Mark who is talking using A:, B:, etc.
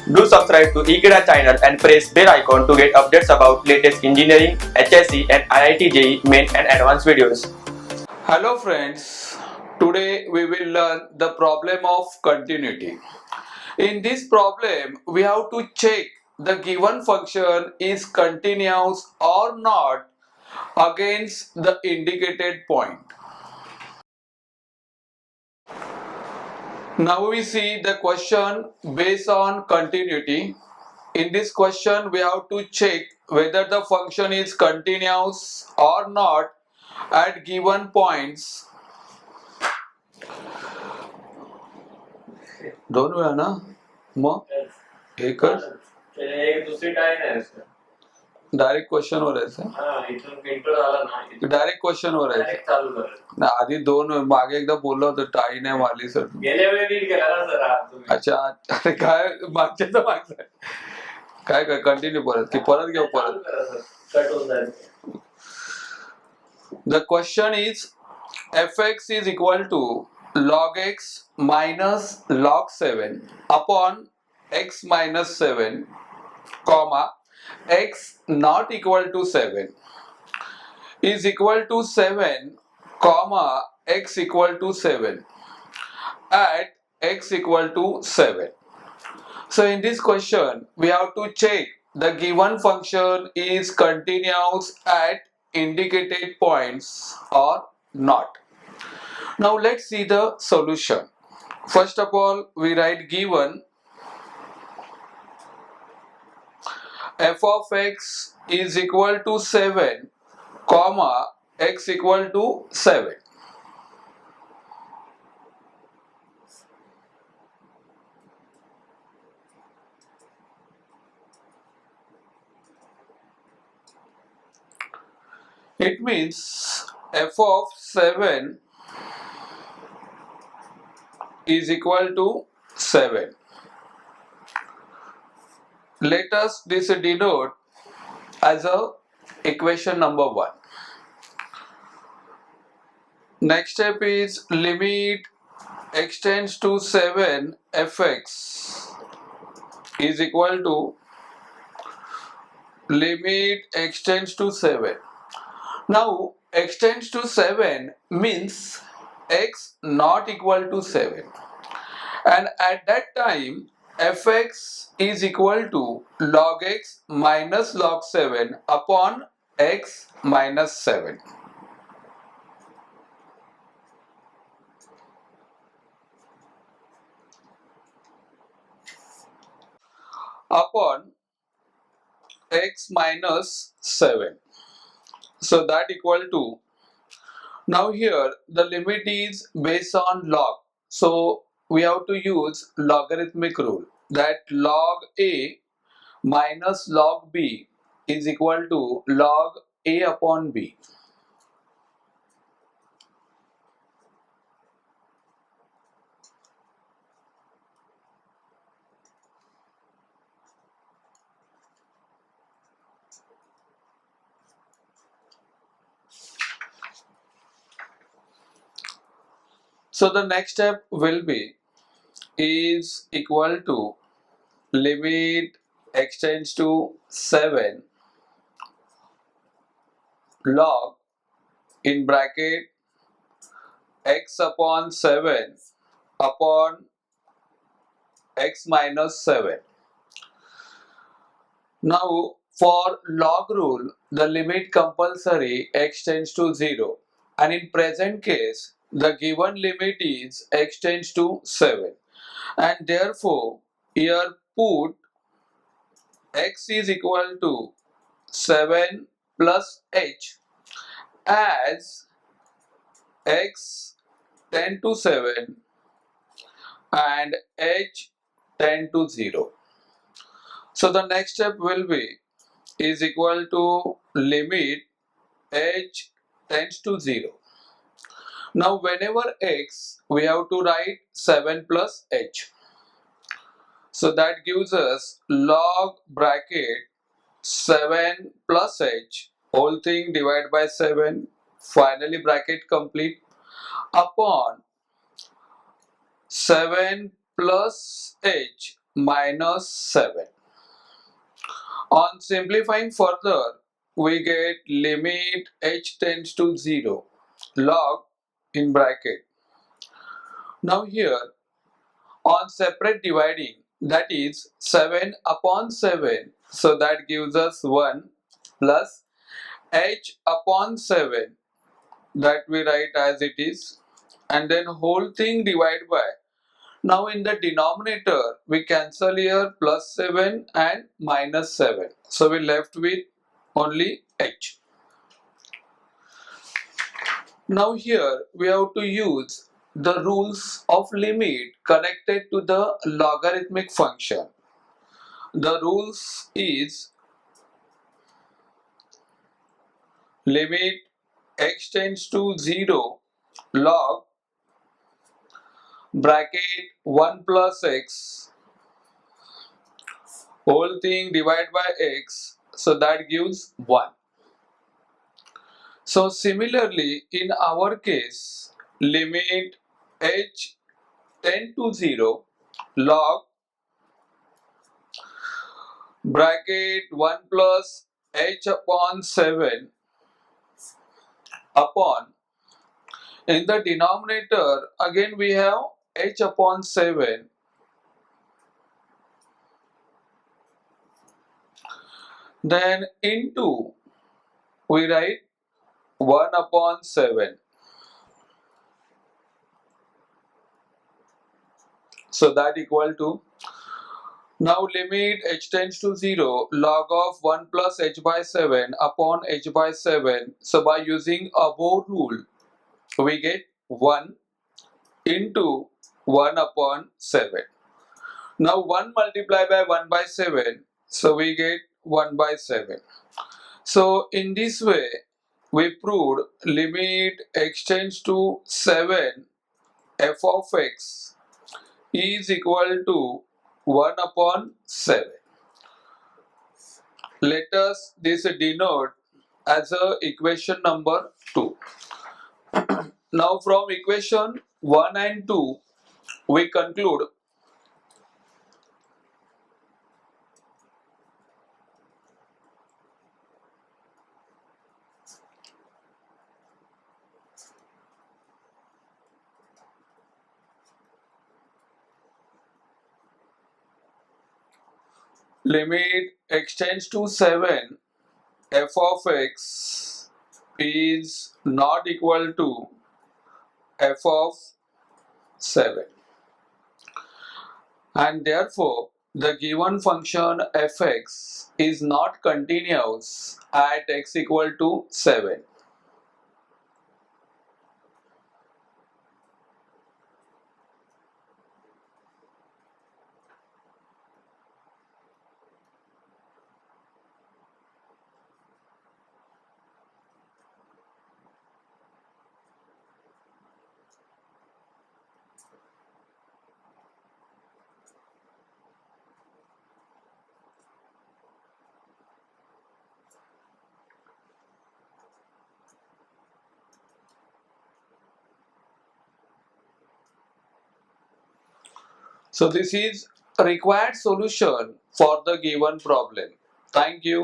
A: Do subscribe to Ekeeda channel and press bell icon to get updates about latest engineering, HSC and IIT JEE main and advanced videos.
B: Hello friends, today we will learn the problem of continuity. In this problem, we have to check the given function is continuous or not against the indicated point. Now we see the question based on continuity. In this question, we have to check whether the function is continuous or not at given points. दोन वेळा ना मग एकच
C: एक दुसरी टाळी नाही
B: direct question were यायचं
C: इथून इंट्रो झाला ना
B: डायरेक्ट क्वेश्चन वर यायचं
C: डायरेक्ट चालू करायचं
B: नाही, आधी दोन मागे एकदा बोललो होतो टाळी नाही मारली सर
C: गेल्या वेळी नीट केला ना सर तुम्ही
B: अच्छा अरे काय मागच्या तर मागचं काय काय कंटिन्यू परत की परत घेऊ परत
C: कट होऊन जाईल
B: the question is fx is equal to log x minus log 7 upon x minus 7 comma x not equal to 7 is equal to 7 comma x equal to 7 at x equal to 7. So in this question we have to check the given function is continuous at indicated points or not. Now let's see the solution. First of all, we write given f of x is equal to 7 comma x equal to 7. It means f of 7 is equal to 7. Let us this denote as a equation number 1. Next step is limit x tends to 7 fx is equal to limit x tends to 7. Now x tends to 7 means x not equal to 7, and at that time fx is equal to log x minus log 7 upon x minus 7. Upon x minus 7. So that equal to, now here the limit is based on log. So we have to use logarithmic rule that log a minus log b is equal to log a upon b. So the next step will be is equal to limit x tends to 7 log in bracket x upon 7 upon x minus 7. Now for log rule the limit compulsory x tends to 0, and in present case the given limit is x tends to 7, and therefore here put x is equal to 7 plus h as x tend to 7 and h tend to 0. So the next step will be is equal to limit h tends to 0. Now whenever x we have to write 7 plus h. So that gives us log bracket 7 plus h whole thing divided by 7, finally bracket complete, upon 7 plus h minus 7. On simplifying further, we get limit h tends to 0 log in bracket. Now here on separate dividing, that is 7 upon 7, so that gives us 1 plus h upon 7, that we write as it is, and then whole thing divided by. Now in the denominator we cancel here plus 7 and minus 7, so we left with only h. Now here we have to use the rules of limit connected to the logarithmic function. The rules is limit x tends to 0 log bracket 1 plus x whole thing divided by x, so that gives 1. So similarly in our case, limit h tend to 0 log bracket 1 plus h upon 7 upon, in the denominator again we have h upon 7, then into we write 1 upon 7, so that equal to, now limit h tends to 0 log of 1 plus h by 7 upon h by 7, so by using above rule we get 1 into 1 upon 7. Now 1 multiplied by 1 by 7, so we get 1 by 7. So in this way we proved limit x tends to 7 f of x is equal to 1 upon 7. Let us this denote as a equation number 2. Now from equation 1 and 2 we conclude limit x tends to 7 f of x is not equal to f of 7, and therefore the given function fx is not continuous at x equal to 7. So this is a required solution for the given problem. Thank you.